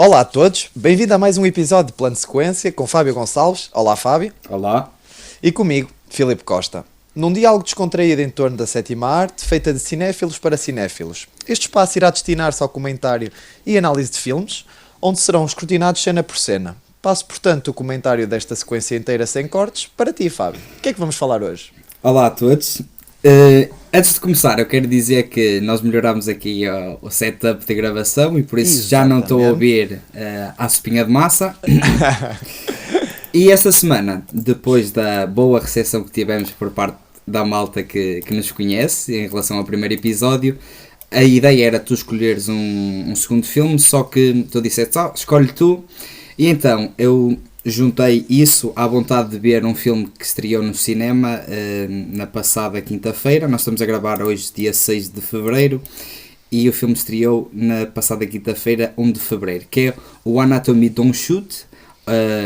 Olá a todos, bem-vindo a mais um episódio de Plano de Sequência com Fábio Gonçalves. Olá Fábio. Olá. E comigo, Filipe Costa. Num diálogo descontraído em torno da sétima arte, feita de cinéfilos para cinéfilos. Este espaço irá destinar-se ao comentário e análise de filmes, onde serão escrutinados cena por cena. Passo, portanto, o comentário desta sequência inteira sem cortes para ti, Fábio. O que é que vamos falar hoje? Olá a todos. Antes de começar, eu quero dizer que nós melhorámos aqui o setup de gravação e por isso já não estou a ouvir a sopinha de massa. E esta semana, depois da boa recepção que tivemos por parte da malta que nos conhece em relação ao primeiro episódio, a ideia era tu escolheres um segundo filme, só que tu disseste, escolhe tu. E então eu juntei isso à vontade de ver um filme que estreou no cinema na passada quinta-feira. Nós estamos a gravar hoje, dia 6 de fevereiro, e o filme estreou na passada quinta-feira, 1 de fevereiro, que é o Anatomy Don't Shoot,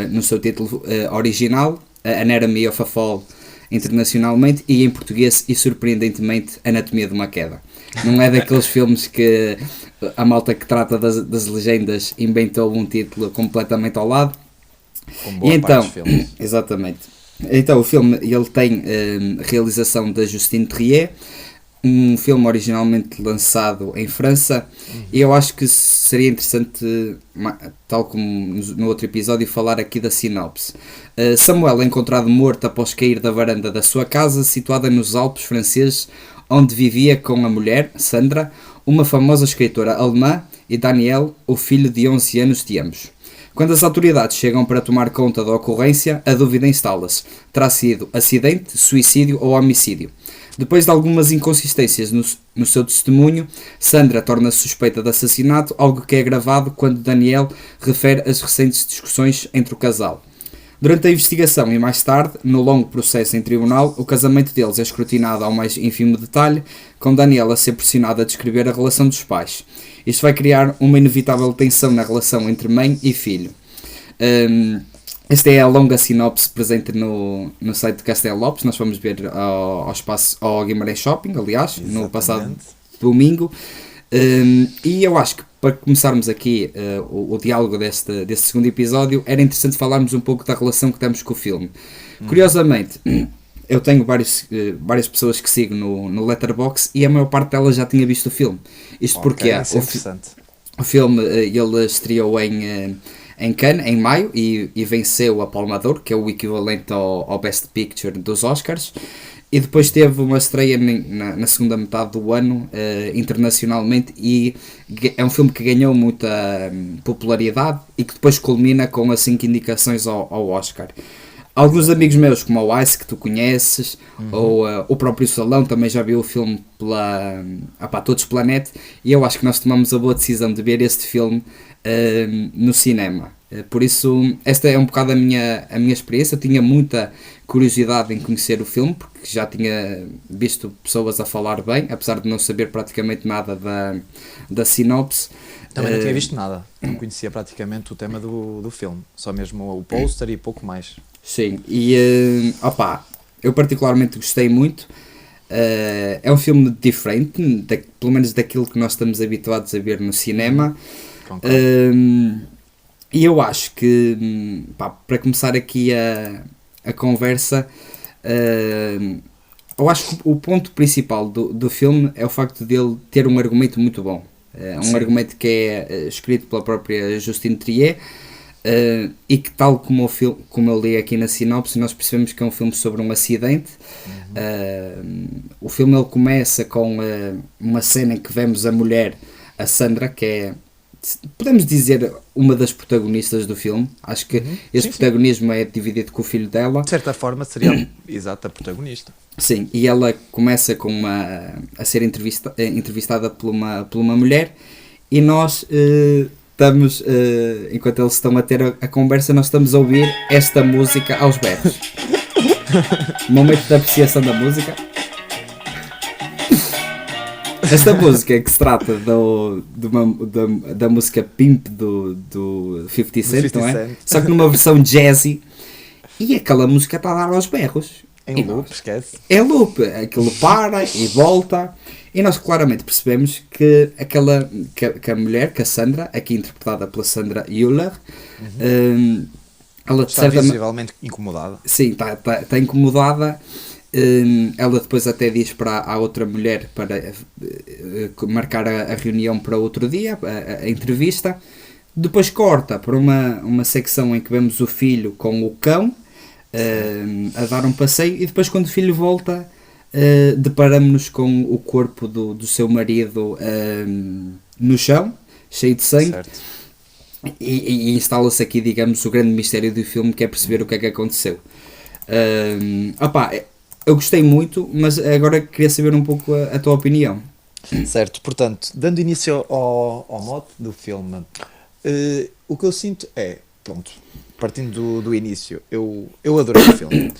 no seu título original, Anatomy of a Fall internacionalmente, e em português, e surpreendentemente, Anatomia de uma Queda. Não é daqueles filmes que a malta que trata das legendas inventou um título completamente ao lado. Como boa parte dos filmes. Exatamente. Então o filme ele tem realização da Justine Triet, um filme originalmente lançado em França, e eu acho que seria interessante, tal como no outro episódio, falar aqui da sinopse. Samuel é encontrado morto após cair da varanda da sua casa, situada nos Alpes franceses, onde vivia com a mulher, Sandra, uma famosa escritora alemã, e Daniel, o filho de 11 anos de ambos. Quando as autoridades chegam para tomar conta da ocorrência, a dúvida instala-se. Terá sido acidente, suicídio ou homicídio? Depois de algumas inconsistências no seu testemunho, Sandra torna-se suspeita de assassinato, algo que é agravado quando Daniel refere as recentes discussões entre o casal. Durante a investigação e mais tarde, no longo processo em tribunal, o casamento deles é escrutinado ao mais ínfimo detalhe, com Daniel a ser pressionado a descrever a relação dos pais. Isto vai criar uma inevitável tensão na relação entre mãe e filho. Esta é a longa sinopse presente no site de Castelo Lopes. Nós fomos ver ao Guimarães Shopping, aliás, exatamente, no passado domingo. E eu acho que para começarmos aqui o diálogo deste segundo episódio, era interessante falarmos um pouco da relação que temos com o filme. Curiosamente, eu tenho várias pessoas que sigo no Letterboxd e a maior parte delas já tinha visto o filme. Isto porque o filme ele estreou em Cannes, em maio, e venceu a Palma d'Or, que é o equivalente ao Best Picture dos Oscars. E depois teve uma estreia na segunda metade do ano, internacionalmente, e é um filme que ganhou muita popularidade e que depois culmina com as 5 indicações ao Oscar. Alguns amigos meus, como o Ice, que tu conheces, ou o próprio Salão, também já viu o filme pela Todos Planet, e eu acho que nós tomamos a boa decisão de ver este filme no cinema. Por isso, esta é um bocado a minha experiência. Eu tinha muita curiosidade em conhecer o filme, porque já tinha visto pessoas a falar bem, apesar de não saber praticamente nada da sinopse. Também não tinha visto nada, não conhecia praticamente o tema do filme, só mesmo o póster e pouco mais. Sim, e eu particularmente gostei muito. É um filme diferente, pelo menos daquilo que nós estamos habituados a ver no cinema. E eu acho que, para começar aqui a conversa, eu acho que o ponto principal do filme é o facto de ele ter um argumento muito bom. Um argumento que é escrito pela própria Justine Triet, e que, tal como eu li aqui na sinopse, nós percebemos que é um filme sobre um acidente. O filme ele começa com uma cena em que vemos a mulher, a Sandra, que é, podemos dizer, uma das protagonistas do filme. Acho que esse protagonismo é dividido com o filho dela. De certa forma seria exata protagonista. Sim, e ela começa a ser entrevistada por uma mulher, e nós estamos, enquanto eles estão a ter a conversa, nós estamos a ouvir esta música aos berros. Momento de apreciação da música. Esta música que se trata da música Pimp do 50 Cent, não é? Só que numa versão jazzy, e aquela música está a dar aos berros. Em loop, esquece. É loop, aquilo para e volta, e nós claramente percebemos que que a mulher, que a Sandra, aqui interpretada pela Sandra Hüller, ela de Está certa visivelmente incomodada. sim, está incomodada. Ela depois até diz para a outra mulher para marcar a reunião para outro dia, a entrevista. Depois corta para uma secção em que vemos o filho com o cão a dar um passeio, e depois quando o filho volta deparamos-nos com o corpo do seu marido no chão, cheio de sangue. Certo. E instala-se aqui, digamos, o grande mistério do filme, que é perceber o que é que aconteceu. Eu gostei muito, mas agora queria saber um pouco a tua opinião. Certo, portanto, dando início ao mote do filme, o que eu sinto é, pronto, partindo do início, eu adorei o filme.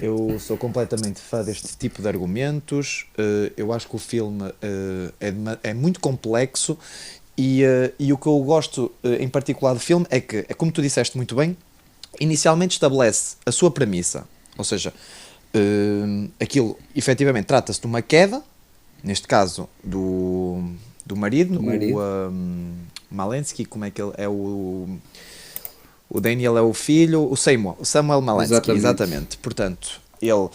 Eu sou completamente fã deste tipo de argumentos. Eu acho que o filme é muito complexo e o que eu gosto em particular do filme é que, como tu disseste muito bem, inicialmente estabelece a sua premissa, ou seja, aquilo efetivamente trata-se de uma queda, neste caso do marido. O Malensky, como é que ele é? O Daniel é o filho, o Samuel Malensky, exatamente. Portanto, ele,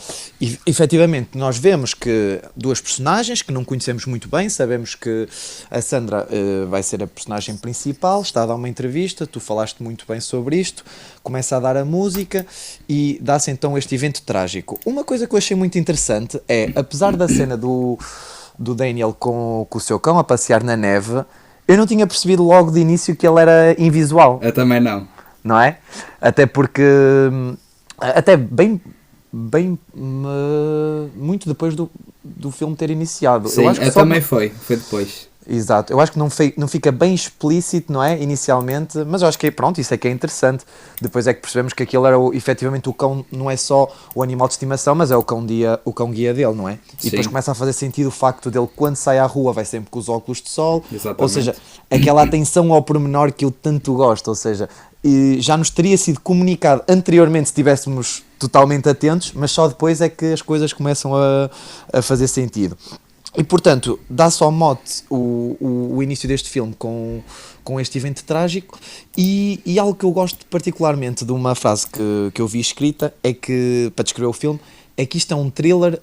efetivamente, nós vemos que duas personagens que não conhecemos muito bem. Sabemos que a Sandra vai ser a personagem principal, está a dar uma entrevista, tu falaste muito bem sobre isto, começa a dar a música e dá-se então este evento trágico. Uma coisa que eu achei muito interessante é, apesar da cena do Daniel com o seu cão a passear na neve, eu não tinha percebido logo de início que ele era invisual. Eu também não. Não é? Até porque, até bem muito depois do filme ter iniciado. Sim, eu acho que também foi depois. Exato, eu acho que não fica bem explícito, não é? Inicialmente, mas eu acho que pronto, isso é que é interessante. Depois é que percebemos que aquilo era efetivamente o cão, não é só o animal de estimação, mas é o cão guia dele, não é? E Sim. depois começa a fazer sentido o facto dele, quando sai à rua, vai sempre com os óculos de sol. Exatamente. Ou seja, aquela atenção ao pormenor que eu tanto gosto, ou seja, já nos teria sido comunicado anteriormente se estivéssemos totalmente atentos, mas só depois é que as coisas começam a fazer sentido. E portanto, dá-se ao mote o início deste filme com este evento trágico, e algo que eu gosto particularmente de uma frase que eu vi escrita, é que, para descrever o filme, é que isto é um thriller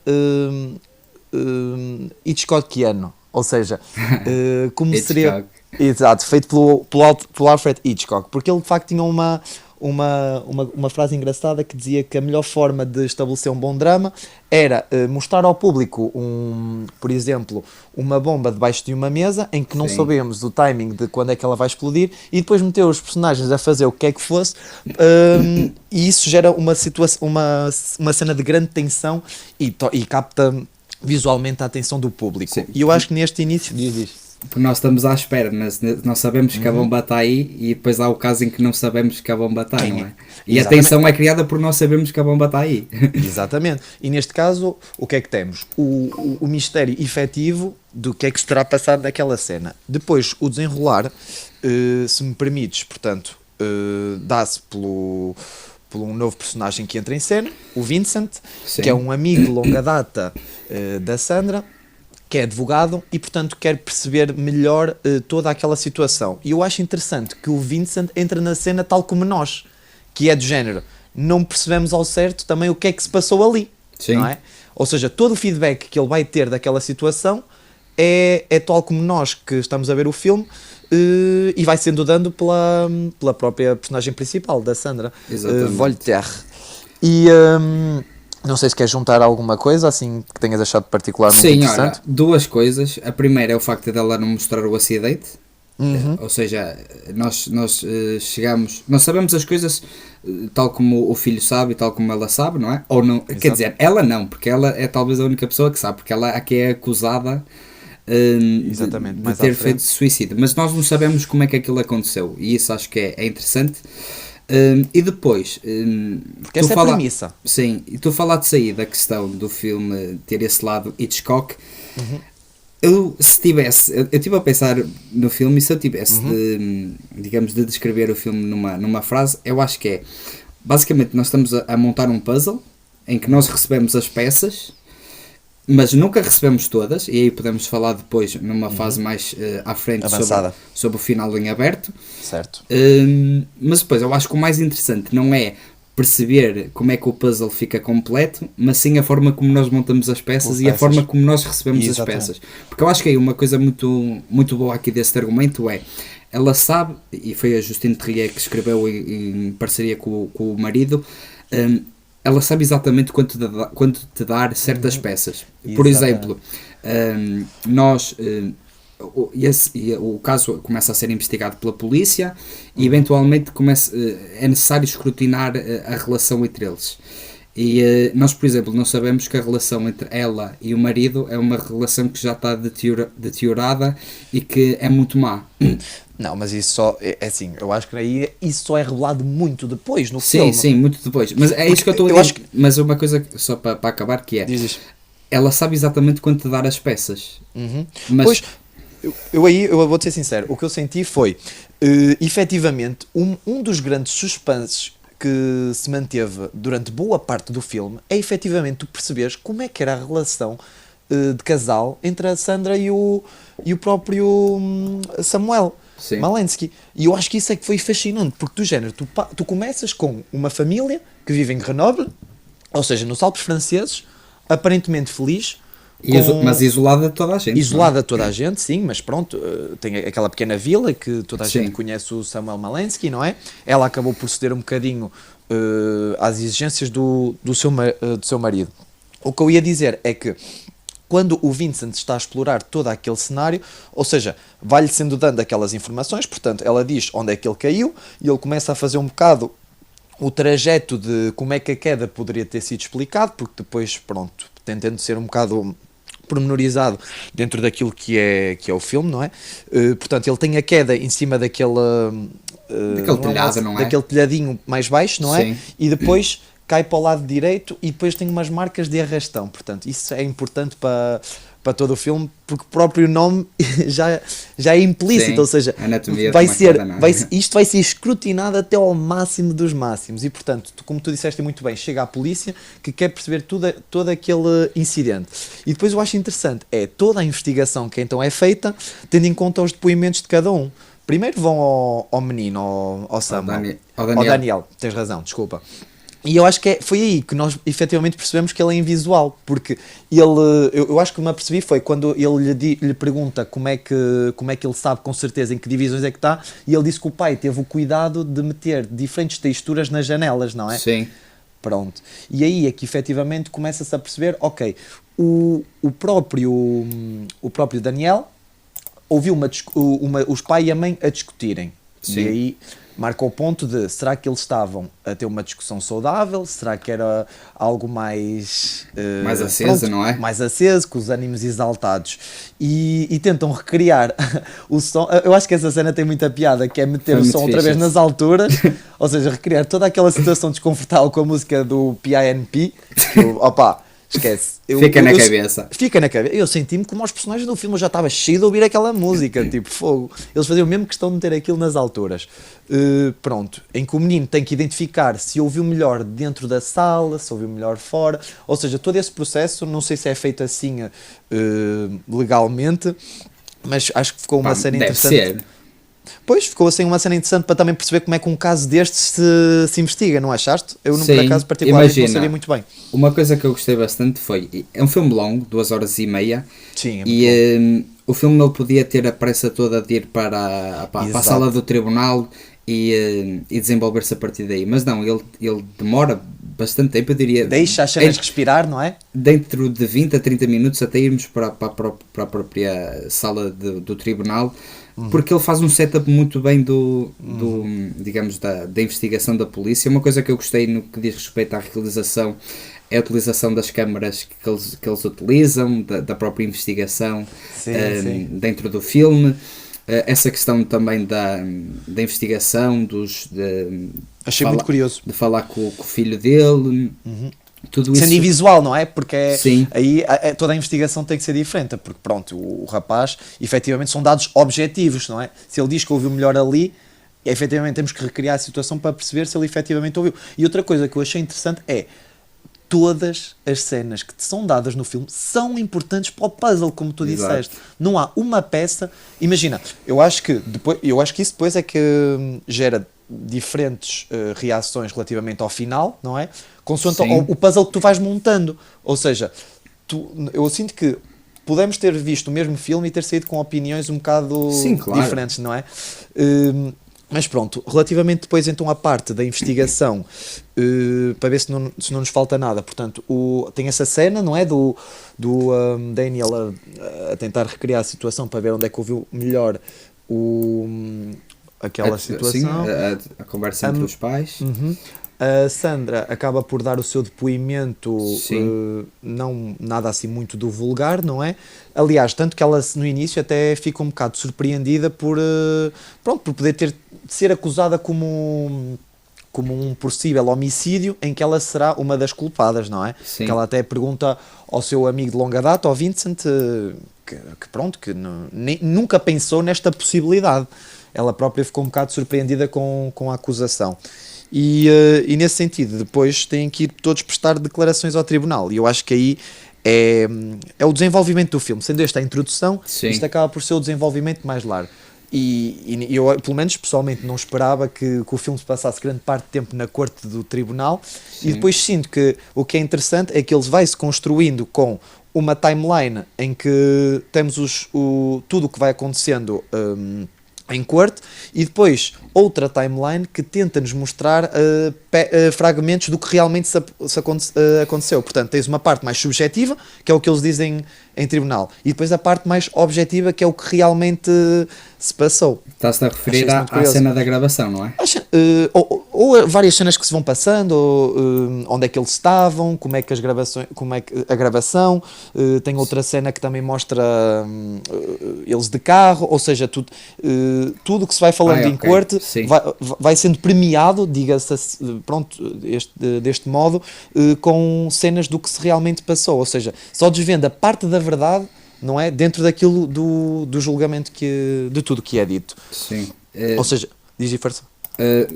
Hitchcockiano, ou seja, como seria... Exato, feito pelo Alfred Hitchcock, porque ele de facto tinha uma frase engraçada que dizia que a melhor forma de estabelecer um bom drama era mostrar ao público, por exemplo, uma bomba debaixo de uma mesa em que não sabemos o timing de quando é que ela vai explodir, e depois meter os personagens a fazer o que é que fosse, e isso gera uma cena de grande tensão e capta visualmente a atenção do público. Sim. E eu acho que neste início diz. Porque nós estamos à espera, mas nós sabemos que a bomba está aí, e depois há o caso em que não sabemos que a bomba está, não é? E a tensão é criada por nós sabermos que a bomba está aí. Exatamente. E neste caso, o que é que temos? O mistério efetivo do que é que se terá passado naquela cena. Depois, o desenrolar, se me permites, portanto, dá-se pelo um novo personagem que entra em cena, o Vincent, Sim. que é um amigo de longa data da Sandra, que é advogado e, portanto, quer perceber melhor toda aquela situação. E eu acho interessante que o Vincent entra na cena tal como nós, que é do género, não percebemos ao certo também o que é que se passou ali, Sim. não é? Ou seja, todo o feedback que ele vai ter daquela situação é tal como nós que estamos a ver o filme, e vai sendo dando pela própria personagem principal, da Sandra, Voltaire. E... não sei se queres juntar alguma coisa assim que tenhas achado particularmente interessante. Sim, olha, duas coisas. A primeira é o facto dela não mostrar o acidente. Ou seja, nós chegamos... Nós sabemos as coisas tal como o filho sabe e tal como ela sabe, não é? Ou não, quer dizer, ela não, porque ela é talvez a única pessoa que sabe, porque ela aqui é acusada de ter feito suicídio. Mas nós não sabemos como é que aquilo aconteceu, e isso acho que é interessante. E depois, porque essa é a premissa. Sim, e tu falaste aí da questão do filme ter esse lado Hitchcock. Eu estive a pensar no filme, e se eu tivesse de descrever o filme numa frase, eu acho que é basicamente nós estamos a montar um puzzle em que nós recebemos as peças, mas nunca recebemos todas, e aí podemos falar depois, numa fase mais à frente, Avançada. sobre o final em aberto. Certo. Mas depois, eu acho que o mais interessante não é perceber como é que o puzzle fica completo, mas sim a forma como nós montamos as peças e a forma como nós recebemos Exatamente. as peças. Porque eu acho que aí uma coisa muito, muito boa aqui deste argumento é, ela sabe, e foi a Justine Triet que escreveu em parceria com o marido, ela sabe exatamente quanto te dar certas peças. Por exemplo, nós... o caso começa a ser investigado pela polícia e eventualmente é necessário escrutinar a relação entre eles. E nós, por exemplo, não sabemos que a relação entre ela e o marido é uma relação que já está deteriorada e que é muito má. Não, mas isso só é assim, eu acho que aí isso só é revelado muito depois no filme. Sim, muito depois. Mas é isso que eu estou a dizer. Mas uma coisa só para acabar que é, Diz. ela sabe exatamente quanto dar as peças. Mas Pois, eu vou-te ser sincero, o que eu senti foi, efetivamente, um dos grandes suspenses que se manteve durante boa parte do filme é efetivamente tu perceberes como é que era a relação de casal entre a Sandra e o próprio Samuel Malensky. E eu acho que isso é que foi fascinante, porque do género, tu começas com uma família que vive em Grenoble, ou seja, nos Alpes franceses, aparentemente feliz, mas isolada de toda a gente. Isolada de toda a gente, sim, mas pronto, tem aquela pequena vila que toda a Sim. gente conhece, o Samuel Malensky, não é? Ela acabou por ceder um bocadinho às exigências do seu marido. O que eu ia dizer é que quando o Vincent está a explorar todo aquele cenário, ou seja, vai-lhe sendo dando aquelas informações, portanto, ela diz onde é que ele caiu e ele começa a fazer um bocado o trajeto de como é que a queda poderia ter sido explicado, porque depois, pronto, tentando ser um bocado pormenorizado dentro daquilo que é o filme, não é? Portanto, ele tem a queda em cima daquele telhado, não é? Daquele telhadinho mais baixo, não é? Sim. E depois cai para o lado direito e depois tem umas marcas de arrastão. Portanto, isso é importante para todo o filme, porque o próprio nome já é implícito. Sim, ou seja, isto vai ser escrutinado até ao máximo dos máximos. E, portanto, como tu disseste muito bem, chega a polícia que quer perceber todo aquele incidente. E depois eu acho interessante, toda a investigação que então é feita, tendo em conta os depoimentos de cada um. Primeiro vão ao menino, ao Samuel, ao Daniel, tens razão, desculpa. E eu acho que foi aí que nós efetivamente percebemos que ele é invisual, porque eu acho que me apercebi foi quando ele lhe pergunta como é que ele sabe com certeza em que divisões é que está, e ele disse que o pai teve o cuidado de meter diferentes texturas nas janelas, não é? Sim. Pronto. E aí é que efetivamente começa-se a perceber, ok, o próprio Daniel ouviu os pai e a mãe a discutirem. Sim. E aí marca o ponto de, será que eles estavam a ter uma discussão saudável? Será que era algo mais... mais aceso, não é? Mais aceso, com os ânimos exaltados. E tentam recriar o som. Eu acho que essa cena tem muita piada, que é meter o som outra vez nas alturas, ou seja, recriar toda aquela situação desconfortável com a música do PINP. Opa, esquece. Fica na cabeça. Fica na cabeça. Eu senti-me como os personagens do filme, eu já estava cheio de ouvir aquela música, tipo fogo. Eles faziam mesmo questão de meter aquilo nas alturas. Pronto, em que o menino tem que identificar se ouviu melhor dentro da sala, se ouviu melhor fora. Ou seja, todo esse processo, não sei se é feito assim legalmente, mas acho que ficou uma cena interessante. Deve ser. Pois, ficou assim uma cena interessante para também perceber como é que um caso destes se investiga, não achaste? Eu, por acaso, particularmente não sabia muito bem. Uma coisa que eu gostei bastante foi... É um filme longo, 2h30. Sim, é muito e o filme não podia ter a pressa toda de ir para a sala do tribunal e desenvolver-se a partir daí. Mas não, ele demora bastante tempo, eu diria... Deixa as cenas respirar, não é? Dentro de 20 a 30 minutos até irmos para a própria sala do tribunal, porque ele faz um setup muito bem digamos, da investigação da polícia. Uma coisa que eu gostei no que diz respeito à realização é a utilização das câmaras que eles utilizam, da própria investigação sim. Dentro do filme. Essa questão também da investigação, achei muito curioso. De falar com o filho dele. Tudo isso. Sendo invisual, não é? Porque Sim. aí toda a investigação tem que ser diferente, porque pronto, o rapaz, efetivamente, são dados objetivos, não é? Se ele diz que ouviu melhor ali, efetivamente temos que recriar a situação para perceber se ele efetivamente ouviu. E outra coisa que eu achei interessante é, todas as cenas que te são dadas no filme são importantes para o puzzle, como tu disseste. Não há uma peça. Imagina, eu acho que isso depois é que gera diferentes reações relativamente ao final, não é? Consoante o puzzle que tu vais montando. Ou seja, eu sinto que podemos ter visto o mesmo filme e ter saído com opiniões um bocado diferentes, não é? Mas pronto, relativamente depois então à parte da investigação, para ver se não nos falta nada, portanto, tem essa cena, não é, do Daniel a tentar recriar a situação para ver onde é que ouviu melhor aquela situação. Sim, a conversa entre os pais. A Sandra acaba por dar o seu depoimento, não nada assim muito do vulgar, não é? Aliás, tanto que ela no início até fica um bocado surpreendida por poder ser acusada como um possível homicídio em que ela será uma das culpadas, não é? Sim. Que ela até pergunta ao seu amigo de longa data, ao Vincent, que nunca pensou nesta possibilidade. Ela própria ficou um bocado surpreendida com a acusação. E nesse sentido, depois têm que ir todos prestar declarações ao tribunal. E eu acho que aí é o desenvolvimento do filme. Sendo esta a introdução, isto acaba por ser o desenvolvimento mais largo. E eu, pelo menos pessoalmente, não esperava que o filme se passasse grande parte do tempo na corte do tribunal. E depois sinto que o que é interessante é que ele vai-se construindo com uma timeline em que temos tudo o que vai acontecendo em corte, e depois outra timeline que tenta nos mostrar fragmentos do que realmente aconteceu. Portanto, tens uma parte mais subjetiva, que é o que eles dizem em tribunal, e depois a parte mais objetiva, que é o que realmente se passou. Estás-te a referir à cena da gravação, não é? Ou várias cenas que se vão passando, onde é que eles estavam, como é que a gravação, tem outra cena que também mostra eles de carro, ou seja, tudo o que se vai falando em corte vai sendo premiado, diga-se deste modo, com cenas do que se realmente passou, ou seja, só desvenda a parte da verdade, não é? Dentro daquilo do julgamento de tudo que é dito. Sim. Ou seja, diz e força.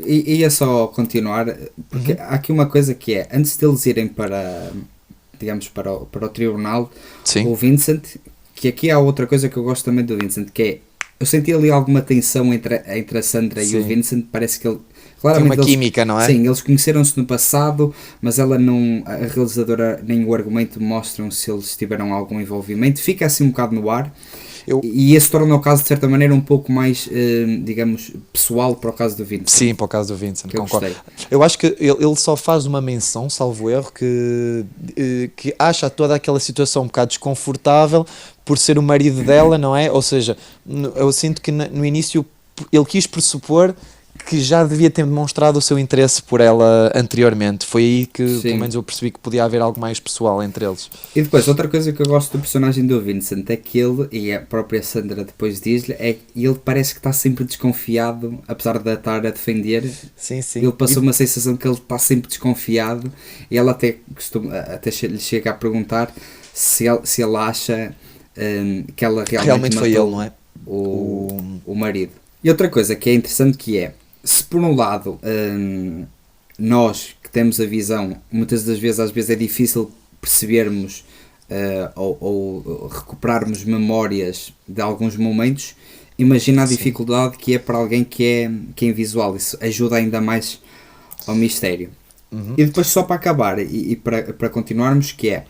Ia só continuar, porque há aqui uma coisa que é, antes deles irem para o tribunal, o Vincent, que aqui há outra coisa que eu gosto também do Vincent, que é, eu senti ali alguma tensão entre a Sandra e o Vincent, parece que ele... Claramente tem uma química, não é? Sim, eles conheceram-se no passado, mas a realizadora nem o argumento mostram se eles tiveram algum envolvimento, fica assim um bocado no ar. E esse torna o caso de certa maneira um pouco mais, digamos, pessoal para o caso do Vincent. Sim, para o caso do Vincent, concordo. Eu acho que ele só faz uma menção, salvo erro, que acha toda aquela situação um bocado desconfortável por ser o marido dela, não é? Ou seja, eu sinto que no início ele quis pressupor que já devia ter demonstrado o seu interesse por ela anteriormente. Foi aí que, pelo menos, eu percebi que podia haver algo mais pessoal entre eles. E depois, outra coisa que eu gosto do personagem do Vincent é que ele, e a própria Sandra depois diz-lhe, ele parece que está sempre desconfiado, apesar de estar a defender. Sim. Ele passou uma sensação que ele está sempre desconfiado, e ela até lhe chega a perguntar se ele acha que ela realmente foi ele, não é? O marido. E outra coisa que é interessante que é, se por um lado nós que temos a visão, muitas das vezes, às vezes é difícil percebermos ou recuperarmos memórias de alguns momentos, imagina a dificuldade que é para alguém que é invisual. Isso ajuda ainda mais ao mistério. E depois, só para acabar e para continuarmos, que é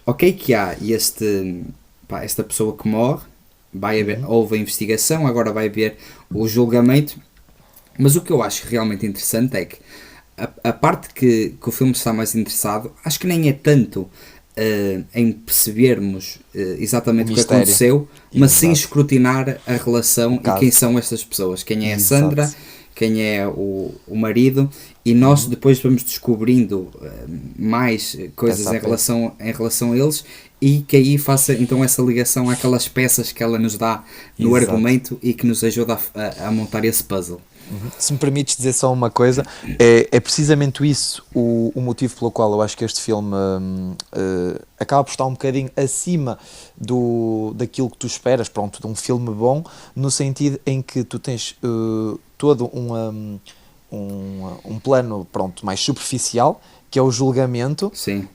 ok que há esta pessoa que morre, houve a investigação, agora vai haver o julgamento, mas o que eu acho realmente interessante é que a parte que o filme está mais interessado, acho que nem é tanto em percebermos exatamente o que aconteceu, mas sim escrutinar a relação e quem são estas pessoas, quem é a Sandra, quem é o marido, e nós depois vamos descobrindo mais coisas em relação a eles, e que aí faça então essa ligação àquelas peças que ela nos dá no argumento e que nos ajuda a montar esse puzzle. Se me permites dizer só uma coisa, é precisamente isso o motivo pelo qual eu acho que este filme acaba por estar um bocadinho acima daquilo que tu esperas, de um filme bom, no sentido em que tu tens todo um plano, pronto, mais superficial, que é o julgamento. Sim.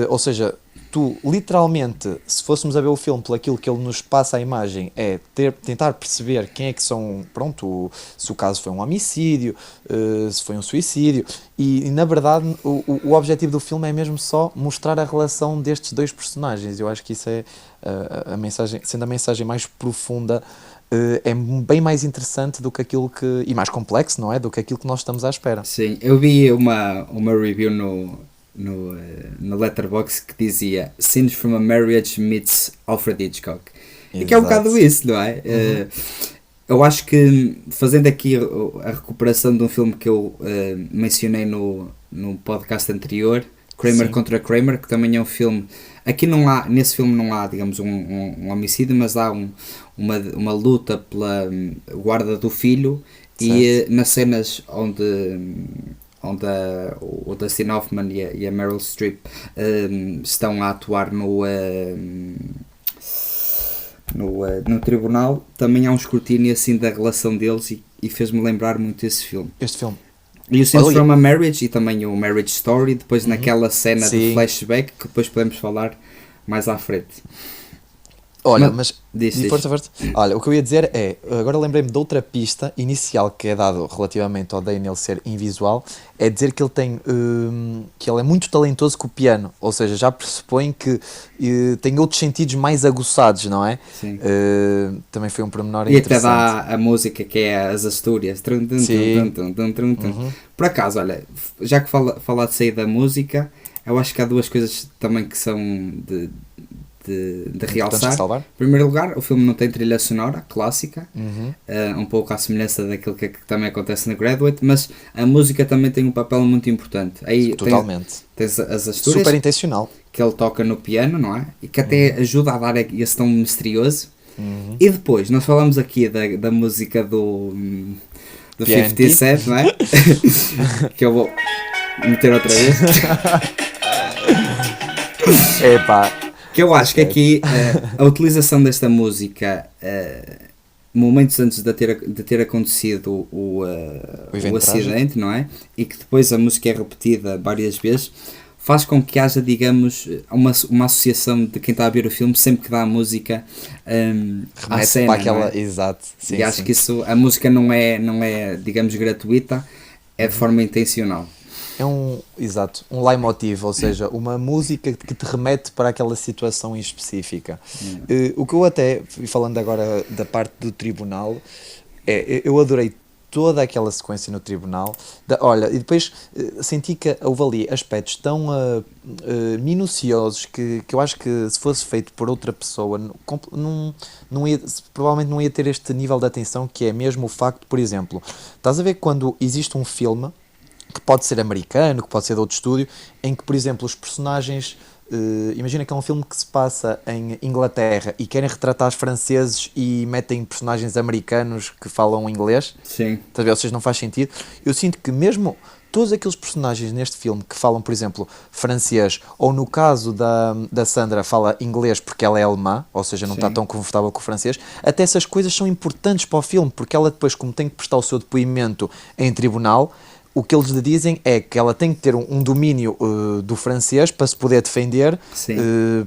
Ou seja, tu literalmente, se fôssemos a ver o filme por aquilo que ele nos passa a imagem, é tentar perceber quem é que são, pronto, se o caso foi um homicídio, se foi um suicídio, e na verdade o objetivo do filme é mesmo só mostrar a relação destes dois personagens. Eu acho que isso é a mensagem, sendo a mensagem mais profunda, é bem mais interessante do que aquilo que, e mais complexo, não é? Do que aquilo que nós estamos à espera. Sim, eu vi uma review no Letterboxd que dizia Scenes from a Marriage meets Alfred Hitchcock. E que é um bocado isso, não é? Eu acho que, fazendo aqui a recuperação de um filme que eu mencionei no podcast anterior, Kramer contra Kramer, que também é um filme. Aqui não há, nesse filme não há, digamos, um homicídio, mas há uma luta pela guarda do filho. Certo. E nas cenas onde o Dustin Hoffman e a Meryl Streep estão a atuar no tribunal, também há um escrutínio assim da relação deles e fez-me lembrar muito esse filme. Este filme. E o Scenes from a Marriage e também o Marriage Story, depois naquela cena de flashback que depois podemos falar mais à frente. Olha, mas força. Olha, o que eu ia dizer é, agora lembrei-me de outra pista inicial que é dado relativamente ao Daniel ser invisual, é dizer que ele tem que ele é muito talentoso com o piano, ou seja, já pressupõe que tem outros sentidos mais aguçados, não é? Sim. Também foi um pormenor interessante. E interessante. até dá a música que é as Astúrias. Por acaso, olha, já que falar de sair da música, eu acho que há duas coisas também que são de realçar. Em primeiro lugar, o filme não tem trilha sonora clássica, um pouco à semelhança daquilo que também acontece na Graduate, mas a música também tem um papel muito importante. Aí totalmente. Tens as Astúrias, super intencional, que ele toca no piano, não é? E que até ajuda a dar esse tom misterioso. E depois, nós falamos aqui da música do 57, não é? Que eu vou meter outra vez. Epá. Que eu acho que aqui a utilização desta música momentos antes de ter acontecido o acidente, não é? E que depois a música é repetida várias vezes, faz com que haja, digamos, uma associação de quem está a ver o filme sempre que dá a música à cena. Para aquela, é? Exato. Sim, e acho que isso, a música não é, digamos, gratuita, é de forma intencional. É um leitmotiv, ou seja, uma música que te remete para aquela situação em específica. O que eu até, falando agora da parte do tribunal, eu adorei toda aquela sequência no tribunal. Olha, e depois senti que houve ali aspectos tão minuciosos que eu acho que se fosse feito por outra pessoa, provavelmente não ia ter este nível de atenção, que é mesmo o facto, por exemplo, estás a ver quando existe um filme que pode ser americano, que pode ser de outro estúdio, em que, por exemplo, os personagens... imagina que é um filme que se passa em Inglaterra e querem retratar os franceses e metem personagens americanos que falam inglês. Sim. Estás a ver? Ou seja, não faz sentido. Eu sinto que mesmo todos aqueles personagens neste filme que falam, por exemplo, francês, ou no caso da Sandra fala inglês porque ela é alemã, ou seja, não está tão confortável com o francês, até essas coisas são importantes para o filme, porque ela depois, como tem que prestar o seu depoimento em tribunal, o que eles lhe dizem é que ela tem que ter um domínio do francês para se poder defender,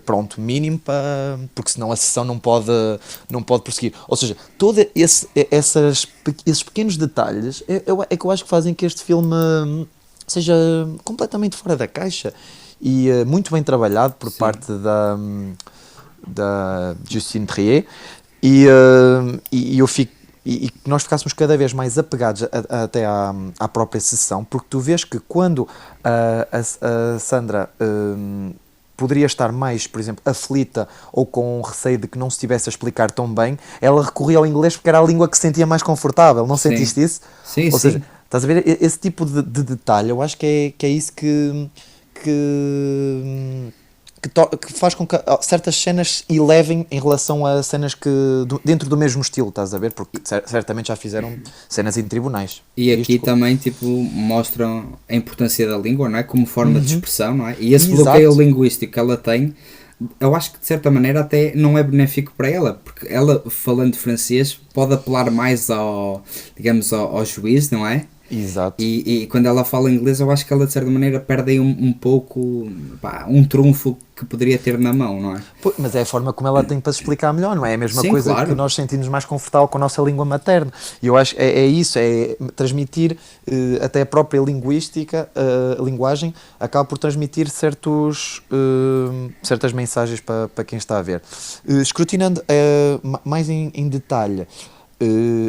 pronto, mínimo, porque senão a sessão não pode prosseguir. Ou seja, todos esses pequenos detalhes é que eu acho que fazem que este filme seja completamente fora da caixa e muito bem trabalhado por parte da Justine Triet, e eu fico. E que nós ficássemos cada vez mais apegados até à própria sessão, porque tu vês que quando a Sandra poderia estar mais, por exemplo, aflita ou com receio de que não se estivesse a explicar tão bem, ela recorria ao inglês porque era a língua que se sentia mais confortável. Não sentiste isso? Sim, ou seja, estás a ver esse tipo de detalhe? Eu acho que é isso que faz com que certas cenas elevem em relação a cenas que dentro do mesmo estilo, estás a ver? Porque certamente já fizeram cenas em tribunais. E aqui também mostram a importância da língua, não é? Como forma de expressão, não é? E esse bloqueio linguístico que ela tem, eu acho que de certa maneira até não é benéfico para ela, porque ela, falando francês, pode apelar mais ao juiz, não é? Exato. E quando ela fala inglês, eu acho que ela de certa maneira perde aí um pouco, pá, um trunfo que poderia ter na mão, não é? Pô, mas é a forma como ela tem para se explicar melhor, não é? É a mesma Sim, coisa claro. que nós sentimos mais confortável com a nossa língua materna. E eu acho que é isso, é transmitir, até a própria linguística, a linguagem, acaba por transmitir certas mensagens para quem está a ver. Escrutinando mais em detalhe,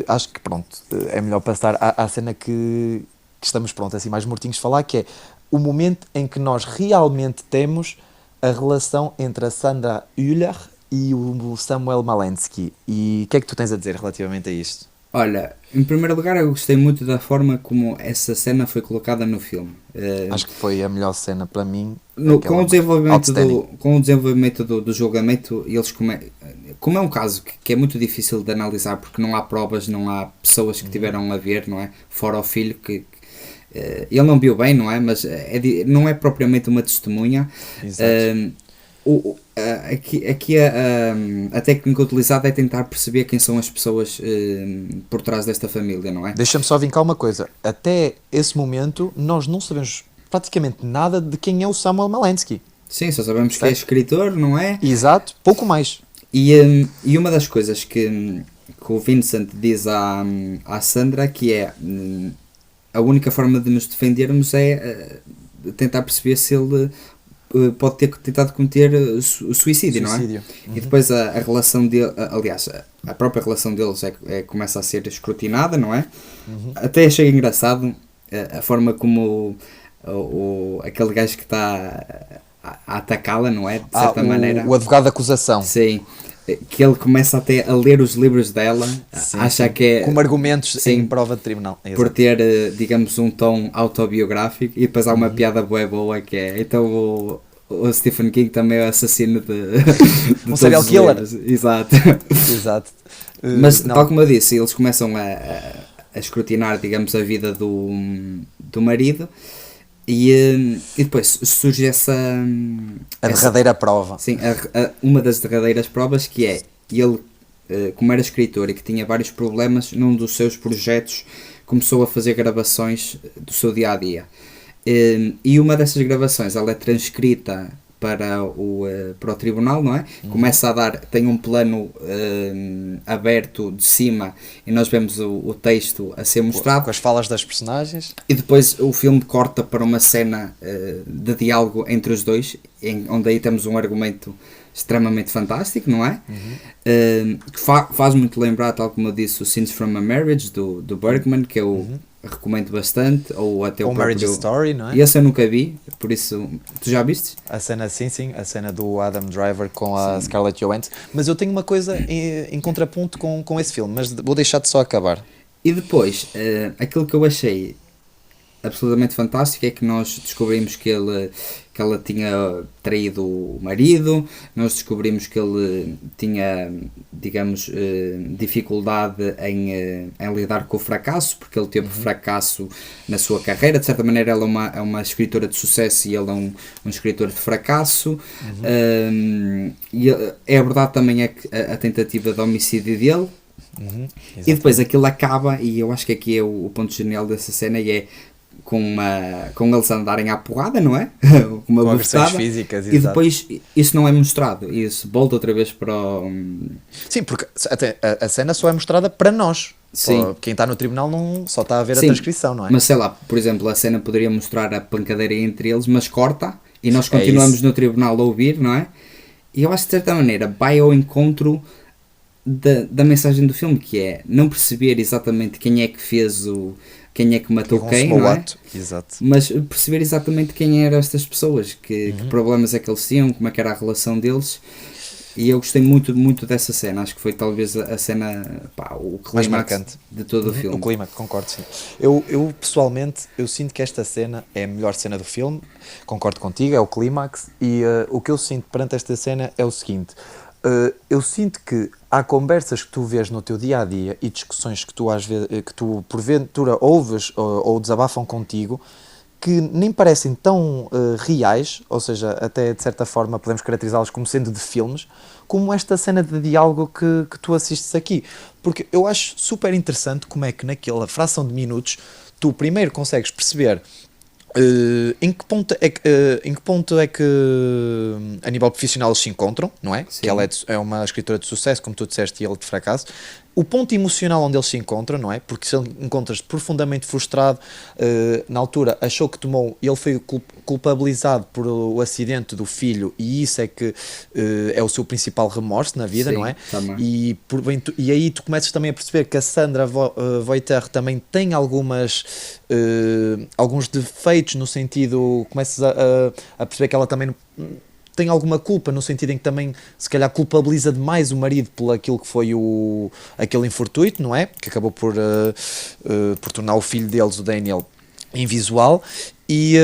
acho que pronto, é melhor passar à cena que estamos pronto, assim mais mortinhos de falar, que é o momento em que nós realmente temos a relação entre a Sandra Hüller e o Samuel Malensky. E o que é que tu tens a dizer relativamente a isto? Olha, em primeiro lugar, eu gostei muito da forma como essa cena foi colocada no filme. Acho que foi a melhor cena para mim. Com o desenvolvimento, do julgamento, como é um caso que é muito difícil de analisar porque não há provas, não há pessoas que tiveram a ver, não é? Fora o filho ele não viu bem, não é? Mas não é propriamente uma testemunha. Exato. Aqui a técnica utilizada é tentar perceber quem são as pessoas por trás desta família, não é? Deixa-me só vincar uma coisa. Até esse momento, nós não sabemos praticamente nada de quem é o Samuel Malensky. Sim, só sabemos que é escritor, não é? Exato, pouco mais. E uma das coisas que o Vincent diz à Sandra, que é a única forma de nos defendermos é tentar perceber se ele pode ter tentado cometer suicídio, não é? Uhum. E depois a relação dele, aliás, a própria relação deles começa a ser escrutinada, não é? Uhum. Até achei engraçado a forma como aquele gajo que está a atacá-la, não é? De certa maneira. O advogado de acusação. Sim. Que ele começa até a ler os livros dela, acha que é... Como argumentos em prova de tribunal. Por ter, digamos, um tom autobiográfico. E depois há uma piada boa que é... Então o Stephen King também é o assassino de um serial killer. Exato. Exato. Mas, tal como eu disse, eles começam a escrutinar, digamos, a vida do marido. E depois surge essa derradeira prova. Sim, uma das derradeiras provas que é ele, como era escritor e que tinha vários problemas, num dos seus projetos começou a fazer gravações do seu dia-a-dia. E uma dessas gravações ela é transcrita para o tribunal, não é? Começa a dar, tem um plano aberto de cima e nós vemos o texto a ser mostrado. Com as falas das personagens. E depois o filme corta para uma cena de diálogo entre os dois, onde aí temos um argumento extremamente fantástico, não é? Que faz muito lembrar, tal como eu disse, o Scenes from a Marriage, do Bergman, que eu recomendo bastante, ou até o Marriage Story, não é? E esse eu nunca vi, por isso... Tu já viste? A cena, sim, a cena do Adam Driver com a Scarlett Johansson. Mas eu tenho uma coisa em contraponto com esse filme, mas vou deixar-te só acabar. E depois, aquilo que eu achei absolutamente fantástico é que nós descobrimos que ela tinha traído o marido, nós descobrimos que ele tinha, digamos, dificuldade em lidar com o fracasso, porque ele teve fracasso na sua carreira. De certa maneira ela é uma escritora de sucesso e ele é um escritor de fracasso. E é verdade também a tentativa de homicídio dele. E depois aquilo acaba, e eu acho que aqui é o ponto genial dessa cena, e é com eles andarem à porrada, não é? Com agressões físicas, e depois isso não é mostrado, isso volta outra vez para o... Sim, porque até a cena só é mostrada para nós. Sim. Quem está no tribunal só está a ver a transcrição, não é? Mas sei lá, por exemplo, a cena poderia mostrar a pancadeira entre eles, mas corta, e nós continuamos no tribunal a ouvir, não é? E eu acho que de certa maneira vai ao encontro da mensagem do filme, que é não perceber exatamente quem é que fez quem é que matou quem, não é? Exato. Mas perceber exatamente quem eram estas pessoas, que problemas é que eles tinham, como é que era a relação deles. E eu gostei muito, muito dessa cena. Acho que foi talvez a cena, o mais marcante de todo o filme. O clímax, concordo, sim. Eu pessoalmente, eu sinto que esta cena é a melhor cena do filme. Concordo contigo, é o clímax. E o que eu sinto perante esta cena é o seguinte... eu sinto que há conversas que tu vês no teu dia-a-dia e discussões que tu às vezes, que tu porventura ouves ou desabafam contigo, que nem parecem tão reais, ou seja, até de certa forma podemos caracterizá-las como sendo de filmes, como esta cena de diálogo que tu assistes aqui. Porque eu acho super interessante como é que naquela fração de minutos tu primeiro consegues perceber em que ponto é que a nível profissional eles se encontram, não é? Sim. Que ela é uma escritora de sucesso, como tu disseste, e ele de fracasso. O ponto emocional onde eles se encontram, não é? Porque se ele encontra-se profundamente frustrado, na altura achou que ele foi culpabilizado por o acidente do filho, e isso é que é o seu principal remorso na vida, Sim, não é? também. E aí tu começas também a perceber que a Sandra Wojter também tem alguns defeitos, no sentido, começas a perceber que ela também tem alguma culpa, no sentido em que também se calhar culpabiliza demais o marido por aquilo que foi aquele infortúnio, não é? Que acabou por tornar o filho deles, o Daniel, invisual. E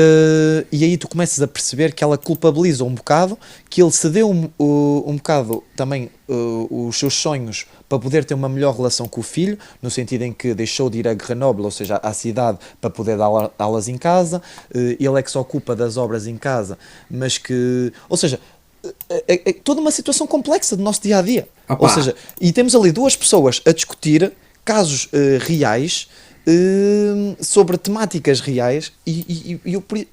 aí tu começas a perceber que ela culpabiliza um bocado, que ele cedeu um bocado também os seus sonhos para poder ter uma melhor relação com o filho, no sentido em que deixou de ir a Grenoble, ou seja, à cidade, para poder dar aulas em casa. Ele é que se ocupa das obras em casa, mas que... Ou seja, é toda uma situação complexa do nosso dia-a-dia. Opa. Ou seja, e temos ali duas pessoas a discutir casos reais, sobre temáticas reais, e